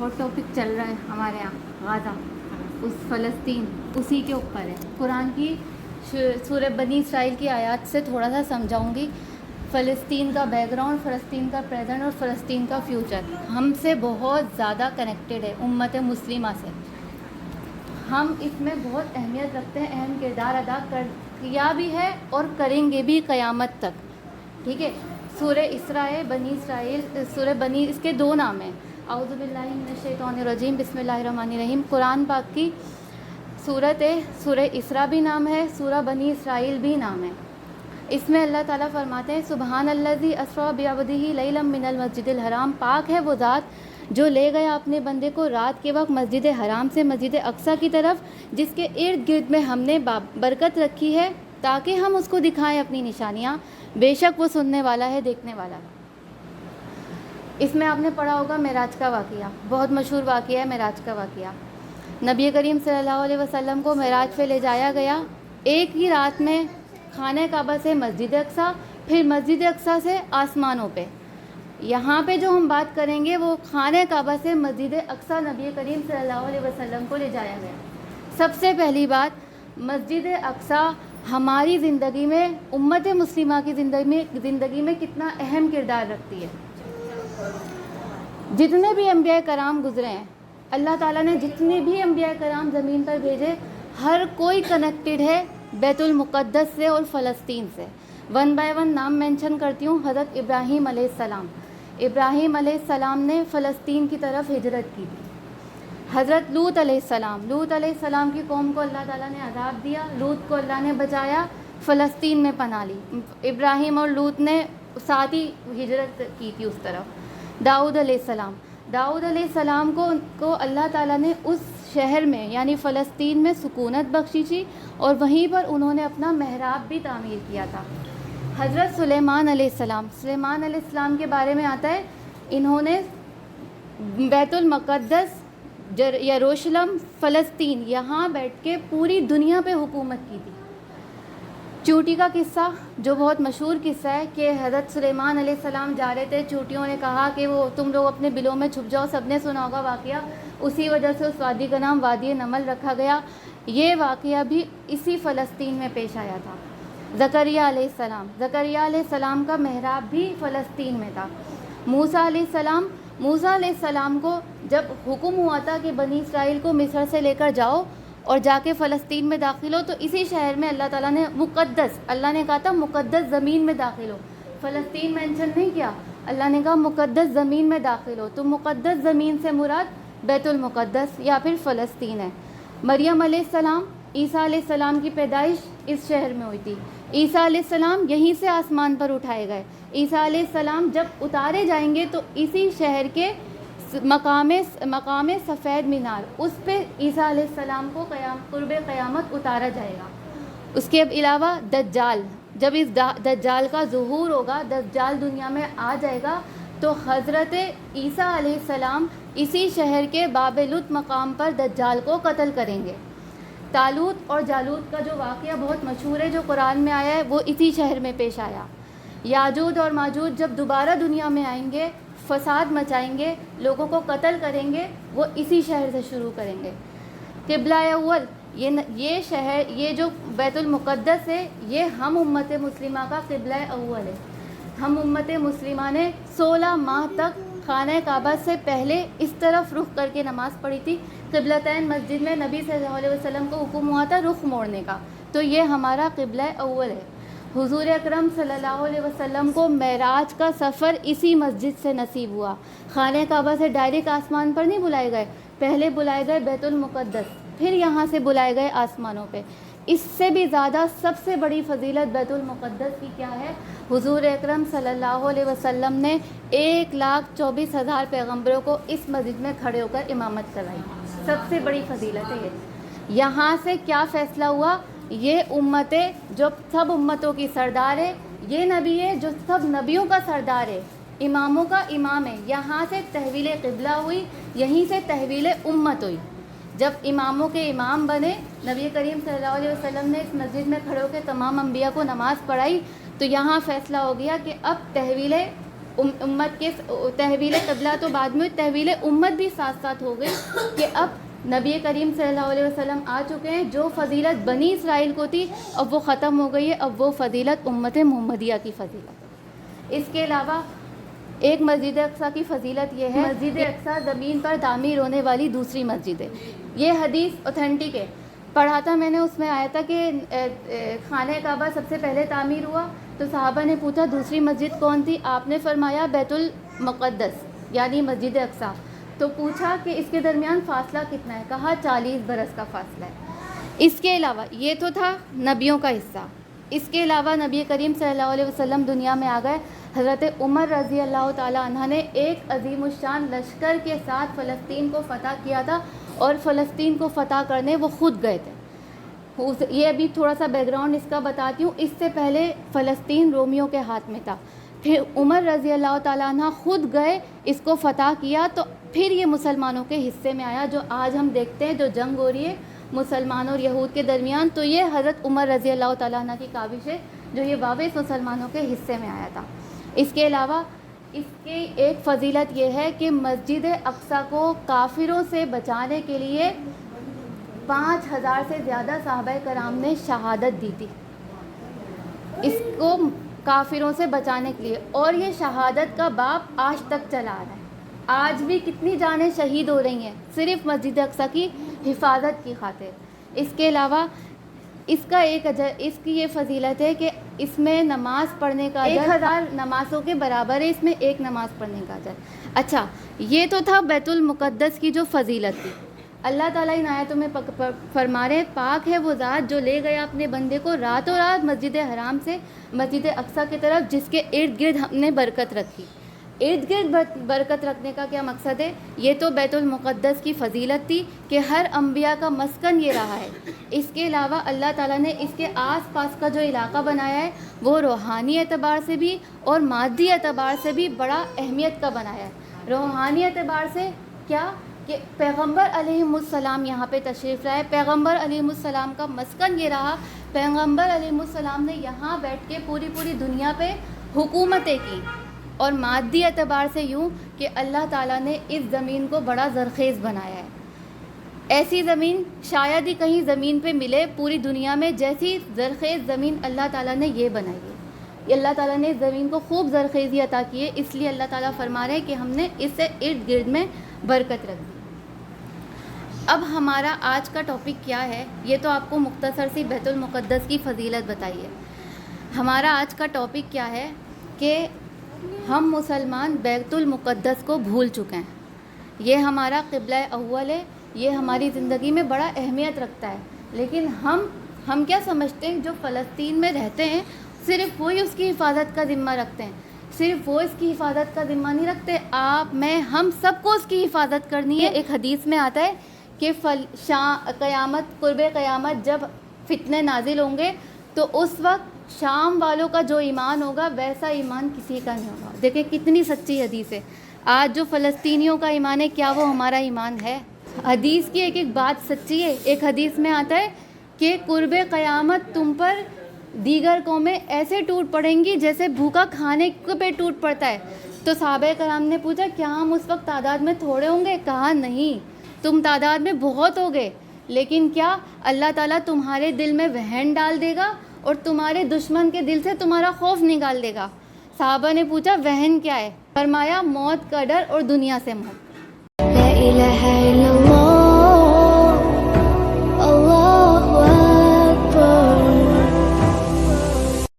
Hot topic چل رہا ہے ہمارے یہاں غازہ، اس فلسطین اسی کے اوپر ہے. قرآن کی سورہ بنی اسرائیل کی آیات سے تھوڑا سا سمجھاؤں گی. فلسطین کا بیک گراؤنڈ، فلسطین کا پریزنٹ اور فلسطین کا فیوچر ہم سے بہت زیادہ کنیکٹڈ ہے، امت مسلمہ سے. ہم اس میں بہت اہمیت رکھتے ہیں، اہم کردار ادا کیا بھی ہے اور کریں گے بھی قیامت تک. ٹھیک ہے. سورہ اسراء بنی اسرائیل، سورہ بنی، اس کے دو نام ہیں. اعوذ باللہ من الشیطان الرجیم، بسم اللہ الرحمن الرحیم. قرآن پاک کی سورت ہے، سورہ اسراء بھی نام ہے، سورہ بنی اسرائیل بھی نام ہے. اس میں اللہ تعالیٰ فرماتے ہیں سبحان الذی اسریٰ بعبدہ لیلا من المسجد الحرام. پاک ہے وہ ذات جو لے گیا اپنے بندے کو رات کے وقت مسجد حرام سے مسجد اقصیٰ کی طرف، جس کے ارد گرد میں ہم نے برکت رکھی ہے تاکہ ہم اس کو دکھائیں اپنی نشانیاں. بے شک وہ سننے والا ہے، دیکھنے والا ہے. اس میں آپ نے پڑھا ہوگا معراج کا واقعہ، بہت مشہور واقعہ ہے معراج کا واقعہ. نبی کریم صلی اللہ علیہ وسلم کو معراج پہ لے جایا گیا ایک ہی رات میں، خانہ کعبہ سے مسجد اقصیٰ، پھر مسجد اقصیٰ سے آسمانوں پہ. یہاں پہ جو ہم بات کریں گے وہ خانہ کعبہ سے مسجد اقصیٰ نبی کریم صلی اللہ علیہ وسلم کو لے جایا گیا. سب سے پہلی بات، مسجد اقصیٰ ہماری زندگی میں، امت مسلمہ کی زندگی میں کتنا اہم کردار رکھتی ہے. جتنے بھی انبیاء کرام گزرے ہیں، اللہ تعالیٰ نے جتنے بھی انبیاء کرام زمین پر بھیجے، ہر کوئی کنیکٹڈ ہے بیت المقدس سے اور فلسطین سے. ون بائی ون نام مینشن کرتی ہوں. حضرت ابراہیم علیہ السلام، ابراہیم علیہ السلام نے فلسطین کی طرف ہجرت کی تھی. حضرت لوط علیہ السلام، لوط علیہ السلام کی قوم کو اللہ تعالیٰ نے عذاب دیا، لوط کو اللہ نے بچایا، فلسطین میں پناہ لی. ابراہیم اور لوط نے ساتھ ہی ہجرت کی تھی اس طرف. داؤد علیہ السلام، داؤد علیہ السلام کو اللہ تعالیٰ نے اس شہر میں یعنی فلسطین میں سکونت بخشی تھی اور وہیں پر انہوں نے اپنا محراب بھی تعمیر کیا تھا. حضرت سلیمان علیہ السلام، سلیمان علیہ السلام کے بارے میں آتا ہے انہوں نے بیت المقدس، یروشلم، فلسطین یہاں بیٹھ کے پوری دنیا پہ حکومت کی تھی. چوٹی کا قصہ جو بہت مشہور قصہ ہے کہ حضرت سلیمان علیہ السلام جا رہے تھے، چوٹیوں نے کہا کہ وہ تم لوگ اپنے بلوں میں چھپ جاؤ، سب نے سنا ہوگا واقعہ. اسی وجہ سے اس وادی کا نام وادی نمل رکھا گیا. یہ واقعہ بھی اسی فلسطین میں پیش آیا تھا. زکریہ علیہ السلام، زکریہ علیہ السلام کا محراب بھی فلسطین میں تھا. موسیٰ علیہ السلام، موسیٰ علیہ السلام کو جب حکم ہوا تھا کہ بنی اسرائیل کو مصر سے لے کر جاؤ اور جا کے فلسطین میں داخل ہو، تو اسی شہر میں اللہ تعالیٰ نے مقدس، اللہ نے کہا تھا مقدس زمین میں داخل ہو، فلسطین مینشن نہیں کیا. اللہ نے کہا مقدس زمین میں داخل ہو، تو مقدس زمین سے مراد بیت المقدس یا پھر فلسطین ہے. مریم علیہ السلام، عیسیٰ علیہ السلام کی پیدائش اس شہر میں ہوئی تھی. عیسیٰ علیہ السلام یہیں سے آسمان پر اٹھائے گئے. عیسیٰ علیہ السلام جب اتارے جائیں گے تو اسی شہر کے مقام سفید مینار، اس پہ عیسیٰ علیہ السلام کو قرب قیامت اتارا جائے گا. اس کے علاوہ دجال، جب اس دجال کا ظہور ہوگا، دجال دنیا میں آ جائے گا، تو حضرت عیسیٰ علیہ السلام اسی شہر کے باب لد مقام پر دجال کو قتل کریں گے. طالوت اور جالوت کا جو واقعہ بہت مشہور ہے جو قرآن میں آیا ہے، وہ اسی شہر میں پیش آیا. یاجوج اور ماجوج جب دوبارہ دنیا میں آئیں گے، فساد مچائیں گے، لوگوں کو قتل کریں گے، وہ اسی شہر سے شروع کریں گے. قبلہ اول، یہ شہر، یہ جو بیت المقدس ہے، یہ ہم امت مسلمہ کا قبلہ اول ہے. ہم امت مسلمہ نے 16 ماہ تک خانہ کعبہ سے پہلے اس طرف رخ کر کے نماز پڑھی تھی. قبلتین مسجد میں نبی صلی اللہ علیہ وسلم کو حکم ہوا تھا رخ موڑنے کا، تو یہ ہمارا قبلہ اول ہے. حضور اکرم صلی اللہ علیہ وسلم کو معراج کا سفر اسی مسجد سے نصیب ہوا. خانہ کعبہ سے ڈائریکٹ آسمان پر نہیں بلائے گئے، پہلے بلائے گئے بیت المقدس، پھر یہاں سے بلائے گئے آسمانوں پہ. اس سے بھی زیادہ سب سے بڑی فضیلت بیت المقدس کی کیا ہے؟ حضور اکرم صلی اللہ علیہ وسلم نے 1,24,000 پیغمبروں کو اس مسجد میں کھڑے ہو کر امامت کرائی. سب سے بڑی فضیلت ہے یہ. یہاں سے کیا فیصلہ ہوا؟ یہ امت جو سب امتوں کی سردار ہے، یہ نبی ہے جو سب نبیوں کا سردار ہے، اماموں کا امام ہے. یہاں سے تحویل قبلہ ہوئی، یہیں سے تحویل امت ہوئی. جب اماموں کے امام بنے، نبی کریم صلی اللہ علیہ وسلم نے اس مسجد میں کھڑے ہو کے تمام انبیاء کو نماز پڑھائی، تو یہاں فیصلہ ہو گیا کہ اب تحویل امت کے تحویل قبلہ تو بعد میں تحویل امت بھی ساتھ ساتھ ہو گئی کہ اب نبی کریم صلی اللہ علیہ وسلم آ چکے ہیں. جو فضیلت بنی اسرائیل کو تھی اب وہ ختم ہو گئی ہے. اب وہ فضیلت امت محمدیہ کی فضیلت ہے. اس کے علاوہ ایک مسجد اقصیٰ کی فضیلت یہ ہے، مسجد اقصیٰ زمین پر تعمیر ہونے والی دوسری مسجد ہے. یہ حدیث اوتھینٹک ہے. پڑھا تھا میں نے، اس میں آیا تھا کہ خانہ کعبہ سب سے پہلے تعمیر ہوا تو صحابہ نے پوچھا دوسری مسجد کون تھی؟ آپ نے فرمایا بیت المقدس یعنی مسجد اقصیٰ. تو پوچھا کہ اس کے درمیان فاصلہ کتنا ہے؟ کہا 40 برس کا فاصلہ ہے. اس کے علاوہ یہ تو تھا نبیوں کا حصہ. اس کے علاوہ نبی کریم صلی اللہ علیہ وسلم دنیا میں آ گئے. حضرت عمر رضی اللہ تعالیٰ عنہ نے ایک عظیم الشان لشکر کے ساتھ فلسطین کو فتح کیا تھا، اور فلسطین کو فتح کرنے وہ خود گئے تھے. یہ ابھی تھوڑا سا بیک گراؤنڈ اس کا بتاتی ہوں. اس سے پہلے فلسطین رومیوں کے ہاتھ میں تھا. پھر عمر رضی اللہ تعالیٰ عنہ خود گئے، اس کو فتح کیا، تو پھر یہ مسلمانوں کے حصے میں آیا. جو آج ہم دیکھتے ہیں جو جنگ ہو رہی ہے مسلمانوں اور یہود کے درمیان، تو یہ حضرت عمر رضی اللہ تعالیٰ عنہ کی کاوش ہے جو یہ واپس مسلمانوں کے حصے میں آیا تھا. اس کے علاوہ اس کی ایک فضیلت یہ ہے کہ مسجد اقصیٰ کو کافروں سے بچانے کے لیے 5000 سے زیادہ صحابہ کرام نے شہادت دی تھی اس کو کافروں سے بچانے کے لیے، اور یہ شہادت کا باب آج تک چلا آ رہا ہے. آج بھی کتنی جانیں شہید ہو رہی ہیں صرف مسجد اقصیٰ کی حفاظت کی خاطر. اس کے علاوہ اس کا اس کی یہ فضیلت ہے کہ اس میں نماز پڑھنے کا 1000 نمازوں کے برابر ہے. اس میں ایک نماز پڑھنے کا اجر. اچھا، یہ تو تھا بیت المقدس کی جو فضیلت تھی. اللہ تعالیٰ ان آیتوں میں فرما رہے پاک ہے وہ ذات جو لے گیا اپنے بندے کو راتوں رات مسجد حرام سے مسجد اقصیٰ کی طرف، جس کے ارد گرد ہم نے برکت رکھی. ارد گرد برکت رکھنے کا کیا مقصد ہے؟ یہ تو بیت المقدس کی فضیلت تھی کہ ہر انبیاء کا مسکن یہ رہا ہے. اس کے علاوہ اللہ تعالیٰ نے اس کے آس پاس کا جو علاقہ بنایا ہے وہ روحانی اعتبار سے بھی اور مادی اعتبار سے بھی بڑا اہمیت کا بنایا ہے. روحانی اعتبار سے کیا کہ پیغمبر علیہ السلام یہاں پہ تشریف لائے، پیغمبر علیہ السلام کا مسکن یہ رہا. پیغمبر علیہ السلام نے یہاں بیٹھ کے پوری دنیا پہ حکومتیں کی. اور مادی اعتبار سے یوں کہ اللہ تعالیٰ نے اس زمین کو بڑا زرخیز بنایا ہے. ایسی زمین شاید ہی کہیں زمین پہ ملے پوری دنیا میں جیسی زرخیز زمین اللہ تعالیٰ نے یہ بنائی ہے. اللہ تعالیٰ نے اس زمین کو خوب زرخیزی عطا کی ہے، اس لیے اللہ تعالیٰ فرما رہے ہیں کہ ہم نے اس سے ارد گرد میں برکت رکھ دی. اب ہمارا آج کا ٹاپک کیا ہے؟ یہ تو آپ کو مختصر سی بیت المقدس کی فضیلت بتائی ہے. ہمارا آج کا ٹاپک کیا ہے کہ ہم مسلمان بیت المقدس کو بھول چکے ہیں. یہ ہمارا قبلہ اول ہے، یہ ہماری زندگی میں بڑا اہمیت رکھتا ہے. لیکن ہم کیا سمجھتے ہیں جو فلسطین میں رہتے ہیں صرف وہی اس کی حفاظت کا ذمہ رکھتے ہیں. صرف وہ اس کی حفاظت کا ذمہ نہیں رکھتے، آپ میں ہم سب کو اس کی حفاظت کرنی ہے. ایک حدیث میں آتا ہے کہ قیامت قرب قیامت جب فتنے نازل ہوں گے تو اس وقت شام والوں کا جو ایمان ہوگا ویسا ایمان کسی کا نہیں ہوگا. دیکھیں کتنی سچی حدیث ہے. آج جو فلسطینیوں کا ایمان ہے کیا وہ ہمارا ایمان ہے؟ حدیث کی ایک بات سچی ہے. ایک حدیث میں آتا ہے کہ قرب قیامت تم پر دیگر قومیں ایسے ٹوٹ پڑیں گی جیسے بھوکا کھانے پہ ٹوٹ پڑتا ہے. تو صحابہ کرام نے پوچھا کیا ہم اس وقت تعداد میں تھوڑے ہوں گے؟ کہا نہیں، تم تعداد میں بہت ہوگے، لیکن کیا اللہ تعالیٰ تمہارے دل میں وہن ڈال دے گا اور تمہارے دشمن کے دل سے تمہارا خوف نکال دے گا. صحابہ نے پوچھا وہن کیا ہے؟ فرمایا موت کا ڈر اور دنیا سے محبت. لا الہ